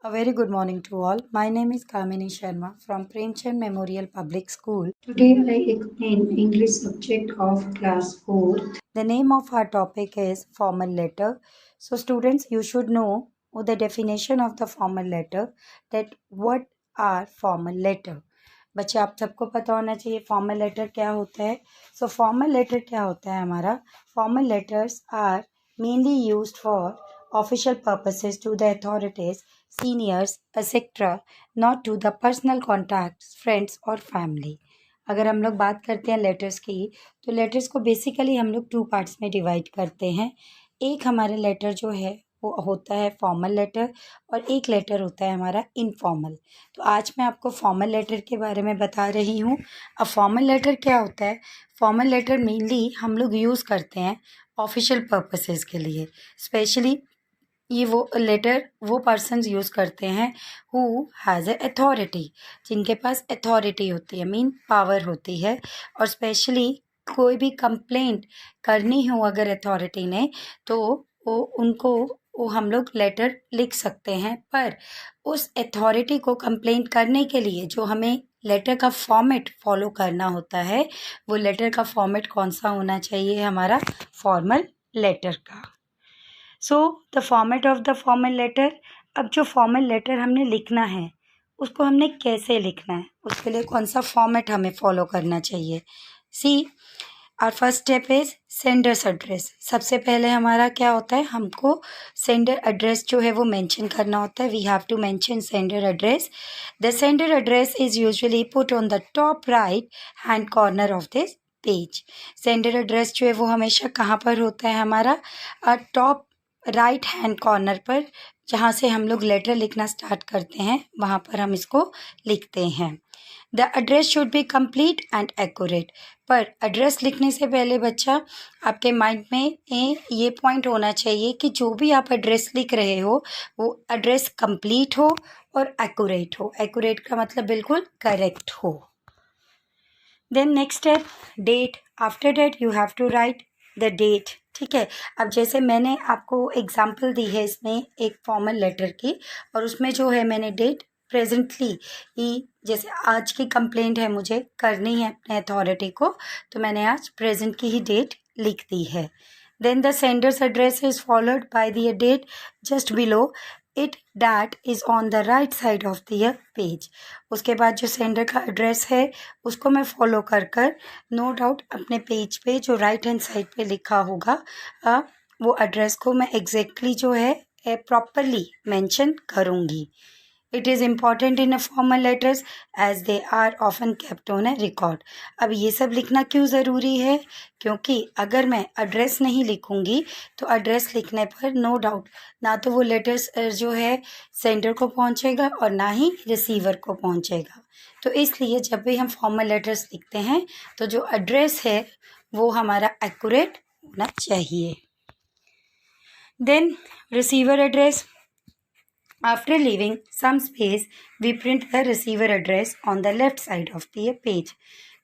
A very good morning to all. My name is Kamini Sharma from Premchand Memorial Public School. Today I explain English subject of class 4th. The name of our topic is formal letter. So students, you should know the definition of the formal letter, that what are formal letter. बच्चे आप सबको पता होना चाहिए formal letter क्या होता है. सो formal letter क्या होता है हमारा. Formal letters are mainly used for official purposes to the authorities, seniors etcetera, not to the personal contacts, friends और फैमिली. अगर हम लोग बात करते हैं लेटर्स की, तो लेटर्स को बेसिकली हम लोग टू पार्ट्स में डिवाइड करते हैं. एक हमारे लेटर जो है वो होता है फॉर्मल लेटर और एक लेटर होता है हमारा इनफॉर्मल. तो आज मैं आपको फॉर्मल लेटर के बारे में बता रही हूँ. अब फॉर्मल लेटर क्या होता है. फॉर्मल लेटर मेनली हम लोग यूज़ करते हैं ऑफिशियल पर्पसेस के लिए. स्पेशली ये वो लेटर वो पर्सन्स यूज़ करते हैं हु हैज़ ए अथॉरिटी, जिनके पास अथॉरिटी होती है, मीन पावर होती है. और स्पेशली कोई भी कंप्लेंट करनी हो अगर अथॉरिटी ने, तो वो हम लोग लेटर लिख सकते हैं. पर उस अथॉरिटी को कंप्लेंट करने के लिए जो हमें लेटर का फॉर्मेट फॉलो करना होता है, वो लेटर का फॉर्मेट कौन सा होना चाहिए, हमारा फॉर्मल लेटर का. So the format of the formal letter. अब जो फॉर्मल लेटर हमने लिखना है उसको हमने कैसे लिखना है, उसके लिए कौन सा फॉर्मेट हमें फॉलो करना चाहिए. See our first step is sender's address. सबसे पहले हमारा क्या होता है, हमको सेंडर एड्रेस जो है वो मेंशन करना होता है. We have to mention sender address. The sender address is usually put on the top right hand corner of this page. Sender address जो है वो हमेशा कहाँ पर होता है, हमारा टॉप राइट हैंड कॉर्नर पर, जहाँ से हम लोग लेटर लिखना स्टार्ट करते हैं वहाँ पर हम इसको लिखते हैं. The address should be complete and accurate. पर एड्रेस लिखने से पहले बच्चा आपके माइंड में ये पॉइंट होना चाहिए कि जो भी आप एड्रेस लिख रहे हो वो एड्रेस कंप्लीट हो और एक्यूरेट हो. एक्यूरेट का मतलब बिल्कुल करेक्ट हो. Then next step, date. After date you have to write the date. ठीक है. अब जैसे मैंने आपको एग्जाम्पल दी है इसमें एक फॉर्मल लेटर की, और उसमें जो है मैंने डेट प्रेजेंटली ही, जैसे आज की कंप्लेंट है मुझे करनी है अपने अथॉरिटी को, तो मैंने आज प्रेजेंट की ही डेट लिख दी है. Then the sender's address is followed by the date just below it that is on the right side of the page. उसके बाद जो सेंडर का एड्रेस है उसको मैं फॉलो कर नो डाउट अपने पेज पे जो राइट हैंड साइड पे लिखा होगा वो एड्रेस को मैं एग्जैक्टली जो है प्रॉपरली मेंशन करूँगी. It is important in a formal letters as they are often kept on a record. अब ये सब लिखना क्यों ज़रूरी है, क्योंकि अगर मैं एड्रेस नहीं लिखूँगी तो एड्रेस लिखने पर नो डाउट ना तो वो लेटर्स जो है सेंडर को पहुँचेगा और ना ही रिसीवर को पहुँचेगा. तो इसलिए जब भी हम फॉर्मल लेटर्स लिखते हैं तो जो एड्रेस है वो हमारा एक्यूरेट होना चाहिए. Then receiver address. After leaving some space, we print the receiver address on the left side of the page.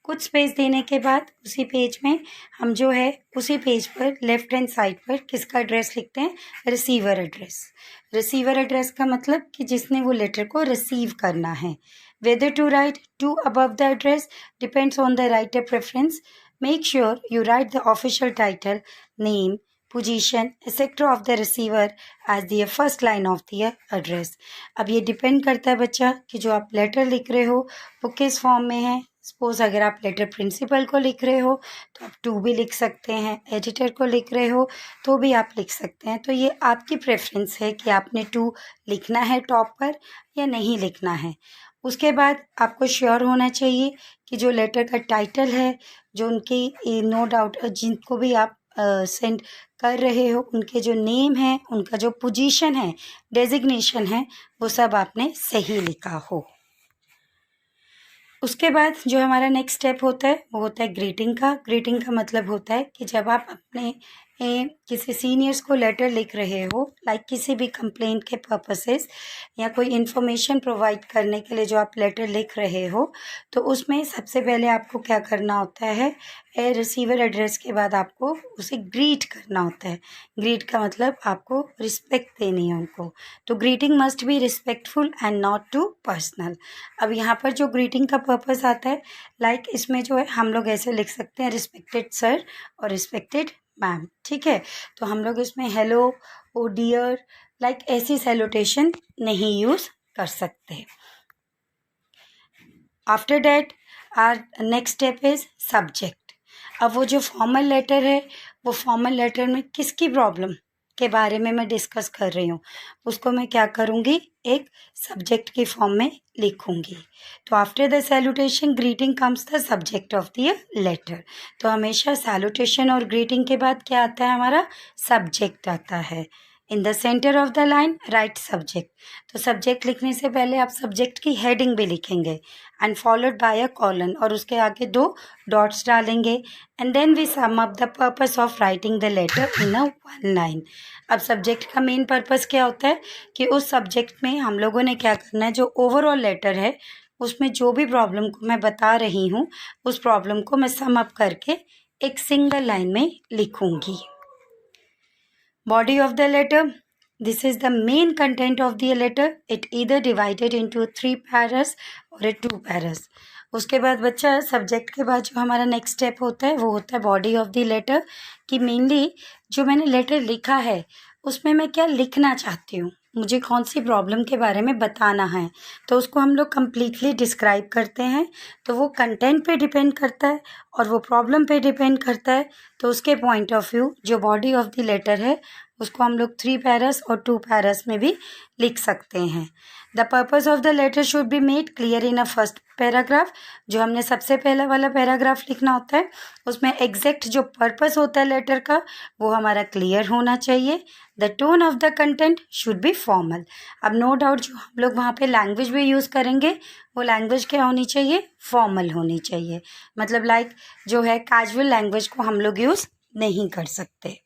कुछ स्पेस देने के बाद उसी पेज में हम जो है उसी पेज पर लेफ्ट हैंड साइड पर किसका एड्रेस लिखते हैं, रिसीवर एड्रेस. रिसीवर एड्रेस का मतलब कि जिसने वो लेटर को रिसीव करना है. Whether to write to above the address depends on the writer preference. Make sure you write the official title, name, position etcetera of the receiver as the first line of the address. अब ये depend करता है बच्चा कि जो आप letter लिख रहे हो वो किस फॉर्म में है. सपोज अगर आप लेटर प्रिंसिपल को लिख रहे हो तो आप टू भी लिख सकते हैं, एडिटर को लिख रहे हो तो भी आप लिख सकते हैं. तो ये आपकी प्रेफरेंस है कि आपने टू लिखना है टॉप पर या नहीं लिखना है. उसके बाद आपको श्योर होना चाहिए कि जो लेटर का टाइटल है, जो उनकी नो डाउट जिनको भी आप सेंड कर रहे हो उनके जो नेम है, उनका जो पोजीशन है, डेजिग्नेशन है, वो सब आपने सही लिखा हो. उसके बाद जो हमारा नेक्स्ट स्टेप होता है वो होता है ग्रीटिंग का. ग्रीटिंग का मतलब होता है कि जब आप अपने किसी सीनियर्स को लेटर लिख रहे हो, लाइक किसी भी कंप्लेंट के पर्पसेस या कोई इन्फॉर्मेशन प्रोवाइड करने के लिए जो आप लेटर लिख रहे हो, तो उसमें सबसे पहले आपको क्या करना होता है, रिसीवर एड्रेस के बाद आपको उसे ग्रीट करना होता है। ग्रीट का मतलब आपको रिस्पेक्ट देनी है उनको, तो greeting must be respectful and not to personal. अब यहाँ पर जो ग्रीटिंग का पर्पस आता है, लाइक इसमें जो है हम लोग ऐसे लिख सकते हैं रिस्पेक्टेड सर और रिस्पेक्टेड मैम, ठीक है। तो हम लोग इसमें हेलो, ओ डियर, लाइक ऐसी सैल्यूटेशन नहीं यूज़ कर सकते। After that our next step is subject. अब वो जो फॉर्मल लेटर है, वो फॉर्मल लेटर में किसकी प्रॉब्लम के बारे में मैं डिस्कस कर रही हूँ, उसको मैं क्या करूँगी, एक सब्जेक्ट की फॉर्म में लिखूँगी। तो after the salutation greeting comes the subject of the letter. तो हमेशा सैल्यूटेशन और ग्रीटिंग के बाद क्या आता है, हमारा सब्जेक्ट आता है। In the centre of the line write subject. तो सब्जेक्ट लिखने से पहले आप सब्जेक्ट की हेडिंग भी लिखेंगे and followed by a colon, और उसके आगे 2 डॉट्स डालेंगे। And then we sum up the purpose of writing the letter in a 1 line. अब सब्जेक्ट का मेन पर्पस क्या होता है कि उस सब्जेक्ट में हम लोगों ने क्या करना है, जो ओवरऑल लेटर है उसमें जो भी प्रॉब्लम को मैं बता रही हूँ, उस प्रॉब्लम को मैं सम अप करके एक सिंगल लाइन में लिखूँगी। Body of the letter. This is the main content of the letter. It either divided into 3 paras or 2 paras. उसके बाद बच्चा सब्जेक्ट के बाद जो हमारा नेक्स्ट स्टेप होता है वो होता है बॉडी ऑफ द लेटर, कि मेनली जो मैंने लेटर लिखा है उसमें मैं क्या लिखना चाहती हूँ, मुझे कौन सी प्रॉब्लम के बारे में बताना है, तो उसको हम लोग कम्प्लीटली डिस्क्राइब करते हैं। तो वो कंटेंट पे डिपेंड करता है और वो प्रॉब्लम पे डिपेंड करता है। तो उसके पॉइंट ऑफ व्यू जो बॉडी ऑफ द लेटर है उसको हम लोग 3 पैरास और 2 पैरास में भी लिख सकते हैं। The purpose of the letter should be made clear in a first paragraph. जो हमने सबसे पहला वाला पैराग्राफ लिखना होता है उसमें एग्जैक्ट जो पर्पस होता है लेटर का वो हमारा क्लियर होना चाहिए। The tone of the content should be formal. अब नो डाउट जो हम लोग वहाँ पे लैंग्वेज भी यूज़ करेंगे वो लैंग्वेज क्या होनी चाहिए, फॉर्मल होनी चाहिए। मतलब लाइक जो है कैजुअल लैंग्वेज को हम लोग यूज़ नहीं कर सकते।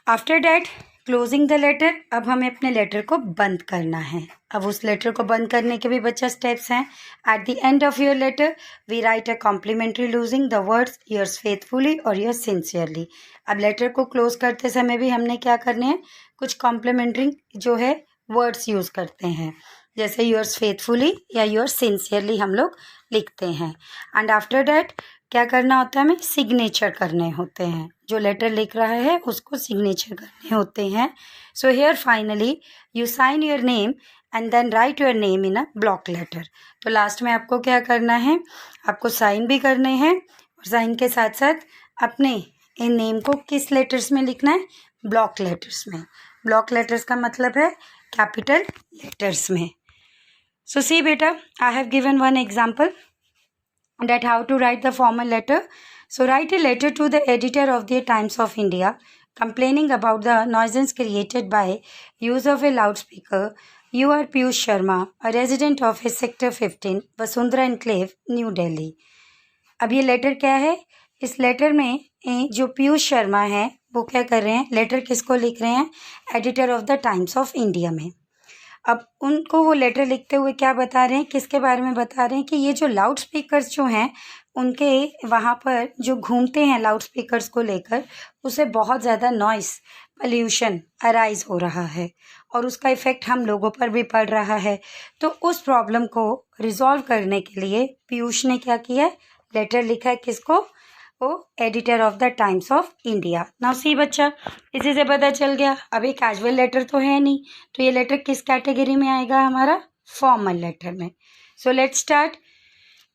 After that closing the letter. अब हमें अपने लेटर को बंद करना है। अब उस लेटर को बंद करने के भी बच्चा स्टेप्स हैं। At the end of your letter we write a complimentary closing the words yours faithfully और योर्स सिंसियरली। अब लेटर को क्लोज करते समय भी हमने क्या करने हैं, कुछ कॉम्प्लीमेंट्री जो है वर्ड्स यूज़ करते हैं, जैसे योर्स फेथफुली या योर्स सिंसियरली हम लोग लिखते हैं। एंड आफ्टर डैट क्या करना होता है, हमें सिग्नेचर करने होते हैं। जो लेटर लिख रहा है उसको सिग्नेचर करने होते हैं। So here finally you sign your name and then write your name in a block letter. तो लास्ट में आपको क्या करना है, आपको साइन भी करने हैं और साइन के साथ साथ अपने इन नेम को किस लेटर्स में लिखना है, ब्लॉक लेटर्स में। ब्लॉक लेटर्स का मतलब है कैपिटल लेटर्स में। सो सी बेटा, I have given one example that how to write the formal letter. So write a letter to the editor of the Times of India complaining about the nuisance created by use of a loudspeaker. You are Piyush Sharma, a resident of his sector 15, Vasundhara Enclave, New Delhi. अब ये letter क्या है, इस letter में जो पीयूष शर्मा है वो क्या कर रहे हैं, लेटर किसको लिख रहे हैं, editor of the times of India में। अब उनको वो लेटर लिखते हुए क्या बता रहे हैं, किसके बारे में बता रहे हैं कि ये जो लाउड स्पीकर्स जो हैं उनके वहाँ पर जो घूमते हैं लाउड स्पीकर्स को लेकर, उससे बहुत ज़्यादा नॉइस पॉल्यूशन अराइज हो रहा है और उसका इफ़ेक्ट हम लोगों पर भी पड़ रहा है। तो उस प्रॉब्लम को रिजॉल्व करने के लिए पीयूष ने क्या किया है, लेटर लिखा है किसको, वो editor of the times of India. Now see बच्चा, इसी से पता चल गया अब ये कैजुअल लेटर तो है नहीं, तो ये लेटर किस कैटेगरी में आएगा, हमारा फॉर्मल लेटर में। So let's start.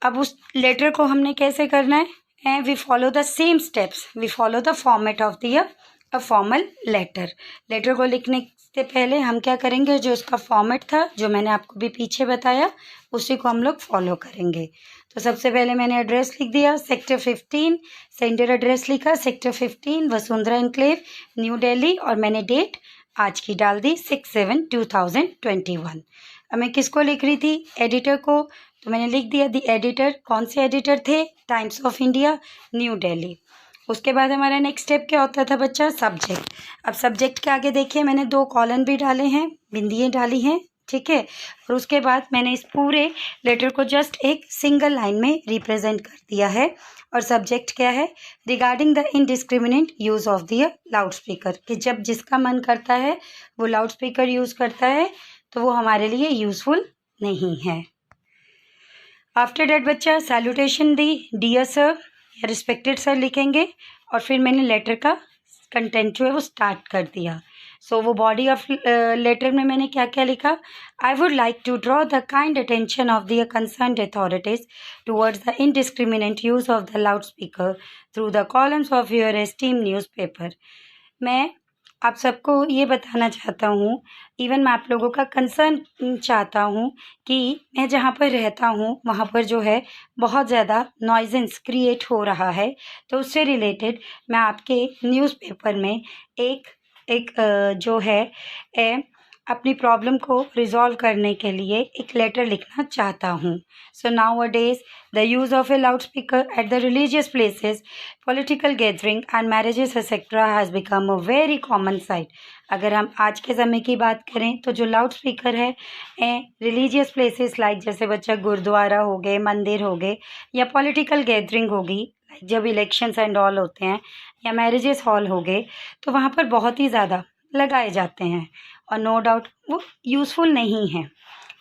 अब उस लेटर को हमने कैसे करना है, we follow the same steps, we follow the format of the a formal letter. Letter को लिखने से पहले हम क्या करेंगे, जो उसका फॉर्मेट था जो मैंने आपको भी पीछे बताया उसी को हम लोग फॉलो करेंगे। तो सबसे पहले मैंने एड्रेस लिख दिया सेक्टर 15, सेंटर एड्रेस लिखा sector 15 Vasundhara enclave new Delhi और मैंने डेट आज की डाल दी 6/7/2021। अब मैं किसको लिख रही थी, एडिटर को, तो मैंने लिख दिया दी एडिटर। कौन से एडिटर थे, times of India new Delhi. उसके बाद हमारा नेक्स्ट स्टेप क्या होता था बच्चा, सब्जेक्ट। अब सब्जेक्ट के आगे देखिए मैंने 2 कॉलन भी डाले हैं, बिंदियाँ डाली हैं, ठीक है। और उसके बाद मैंने इस पूरे लेटर को जस्ट एक सिंगल लाइन में रिप्रेजेंट कर दिया है। और सब्जेक्ट क्या है, regarding the indiscriminate use of the loud speaker, कि जब जिसका मन करता है वो लाउड स्पीकर यूज़ करता है तो वो हमारे लिए यूज़फुल नहीं है। आफ्टर डैट बच्चा सैल्यूटेशन दी, डियर सर या रिस्पेक्टेड सर लिखेंगे और फिर मैंने लेटर का कंटेंट जो है वो स्टार्ट कर दिया। सो वो बॉडी ऑफ लेटर में मैंने क्या क्या लिखा, I would like to draw the kind attention of the concerned authorities towards the indiscriminate use of the loud speaker through the columns of your esteem newspaper. मैं आप सबको ये बताना चाहता हूँ, इवन मैं आप लोगों का कंसर्न चाहता हूँ कि मैं जहाँ पर रहता हूँ वहाँ पर जो है बहुत ज़्यादा नॉइजेंस क्रिएट हो रहा है। तो उससे रिलेटेड मैं आपके न्यूज़पेपर में एक जो है अपनी प्रॉब्लम को रिजॉल्व करने के लिए एक लेटर लिखना चाहता हूँ। So now a days the use of A loud speaker at the religious places, political gathering and marriages etcetera has become a very common site. अगर हम आज के समय की बात करें तो जो लाउड स्पीकर है रिलीजियस प्लेसेस लाइक जैसे बच्चा गुरुद्वारा हो गए, मंदिर हो गए, या पॉलिटिकल गैदरिंग होगी लाइक जब इलेक्शंस एंड ऑल होते हैं, या मैरिजेस हॉल हो गए, तो वहाँ पर बहुत ही ज़्यादा लगाए जाते हैं और नो डाउट वो यूज़फुल नहीं है।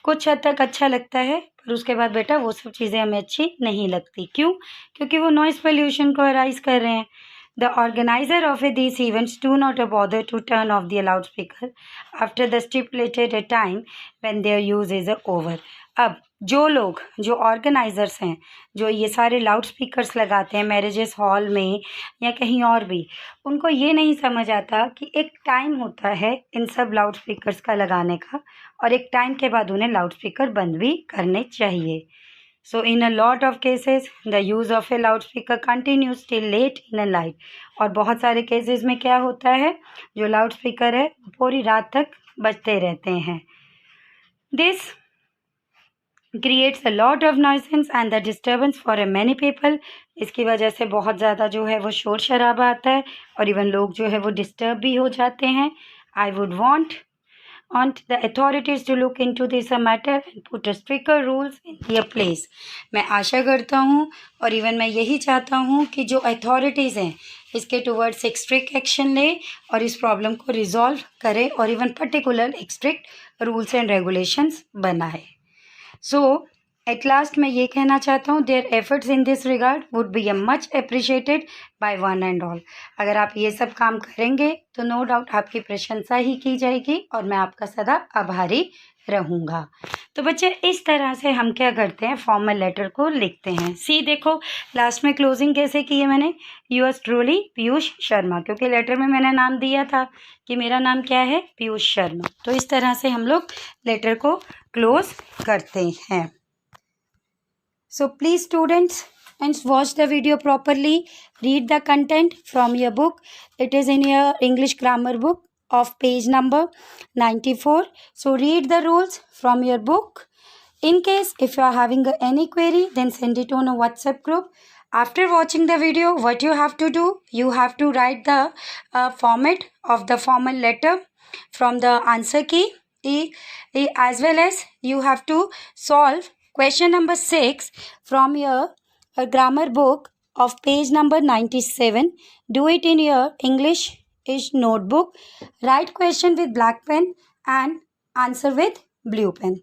कुछ हद तक अच्छा लगता है पर उसके बाद बेटा वो सब चीज़ें हमें अच्छी नहीं लगती। क्यों? क्योंकि वो नॉइज़ पोल्यूशन को अराइज कर रहे हैं। The organizer of these events do not bother to turn off the loudspeaker after the stipulated time when their use is over. अब जो ऑर्गेनाइजर्स हैं, जो ये सारे लाउड स्पीकर्स लगाते हैं मैरिजेस हॉल में या कहीं और भी, उनको ये नहीं समझ आता कि एक टाइम होता है इन सब लाउड स्पीकर्स का लगाने का, और एक टाइम के बाद उन्हें लाउड स्पीकर बंद भी करने चाहिए। So in a lot of cases, the use of a loudspeaker continues till late in the night. और बहुत सारे केसेस में क्या होता है, जो लाउड स्पीकर है पूरी रात तक बजते रहते हैं। This creates a lot of nuisance and the disturbance for many people. इसकी वजह से बहुत ज़्यादा जो है वो शोर शराबा आता है और इवन लोग जो है वो डिस्टर्ब भी हो जाते हैं। I would want the authorities to look into this matter and put stricter rules in their place. मैं आशा करता हूँ और इवन मैं यही चाहता हूँ कि जो अथॉरिटीज़ हैं इसके टुवर्ड्स एक स्ट्रिक्ट एक्शन ले और इस प्रॉब्लम को रिजॉल्व करे और इवन पर्टिकुलर एक स्ट्रिक्ट रूल्स एंड रेगुलेशंस बनाए। सो एट लास्ट मैं ये कहना चाहता हूँ, their efforts in this regard would be much appreciated by one and all. अगर आप ये सब काम करेंगे तो नो डाउट आपकी प्रशंसा ही की जाएगी और मैं आपका सदा आभारी रहूँगा। तो बच्चे इस तरह से हम क्या करते हैं, फॉर्मल लेटर को लिखते हैं। सी देखो लास्ट में क्लोजिंग कैसे की है मैंने, यूअर्स ट्रूली पीयूष शर्मा, क्योंकि लेटर में मैंने नाम दिया था कि मेरा नाम क्या है, पीयूष शर्मा। तो इस तरह से हम लोग लेटर को क्लोज करते हैं। So please students, and watch the video properly, read the content from your book. It is in your English grammar book of page number 94. So read the rules from your book. In case if you are having any query, then send it on a WhatsApp group. After watching the video, what you have to do, you have to write the format of the formal letter from the answer key, as well as you have to solve question number 6 from your grammar book of page number 97. Do it in your English notebook. Write question with black pen and answer with blue pen.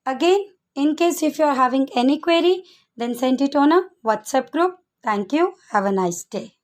Again, in case if you are having any query, then send it on a WhatsApp group. Thank you. Have a nice day.